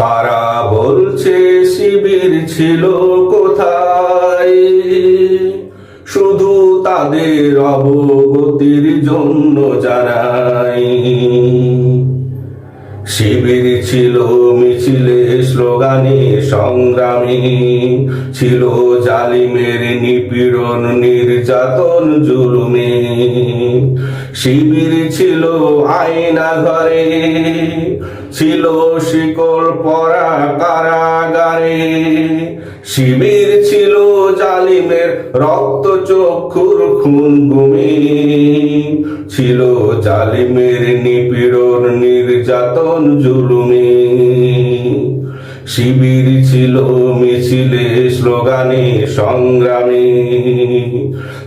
কারা বলছে শিবির ছিল কোথায়? শুধু তাদের অবগতির জন্য জানাই, শিবির ছিল মিছিলে, স্লোগানে, সংগ্রামী, ছিল জালিমের নিপীড়ন, নির্যাতন, জুলুমে। শিবির ছিল আয়না ঘরে, ছিল শিকল পরা কারাগারে। শিবির ছিল জালিমের রক্ত চক্ষুর খুন গুমে, ছিল জালিমের নিপীড়ন, নির্যাতন, জুলুমে। শিবির ছিল মিছিলে, স্লোগানে, সংগ্রামে,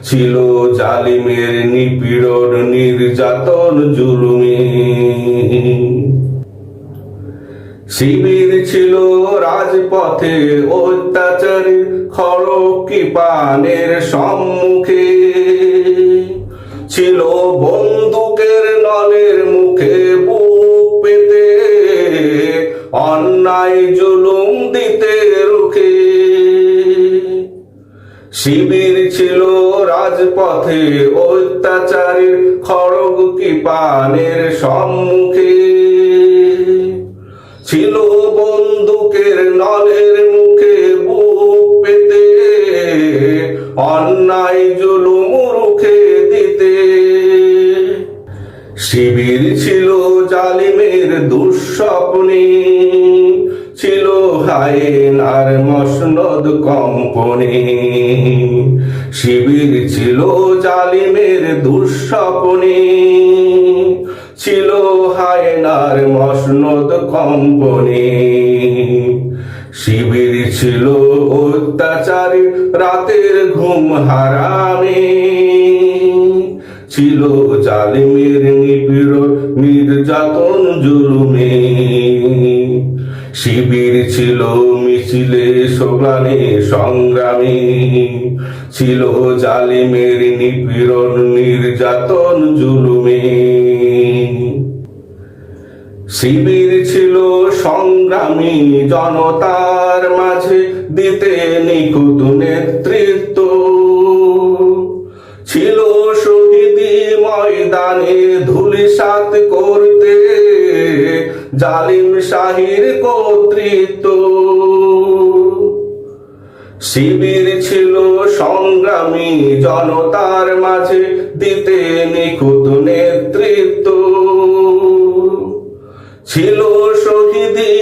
ছিল জালিমের নিপীড়ন, নির্যাতন, জুলুমে। শিবির ছিল রাজপথে অত্যাচারের খড়গ কৃপানের সম্মুখে, ছিল বন্দুকের নলের মুখে বুক পেতে, অন্যায় জুলুম দিতে রুখে। শিবির ছিল রাজপথে অত্যাচারের খড়গ কৃপানের সম্মুখে, ছিল বন্দুকের নলের মুখে বুক পেতে, অন্যায় জুলুম রুখে দিতে। শিবির ছিল জালিমের দুঃস্বপ্নে, ছিল হায়েনার মসনদ কম্পনে। শিবির ছিল জালিমের দুঃস্বপ্নে, ছিল হায়েনার মসনদ কম্পনে। শিবির ছিল অত্যাচারী রাতের ঘুম হারামে, ছিল জালিমের নিপীড়ন, নির্যাতন, জুলুমে। শিবির ছিল মিছিলে, স্লোগানে, সংগ্রামে, ছিল জালিমের নিপীড়ন, নির্যাতন, জুলুমে। শিবির ছিল সংগ্রামী জনতার মাঝে দিতে নিখুঁত নেতৃত্ব, ছিল শহীদি ময়দানে ধূলিসাৎ করতে জালিম শাহীর কর্তৃত্ব। শিবির ছিল সংগ্রামী জনতার মাঝে দিতে নিখুঁত নেতৃত্ব, ছিল শহীদি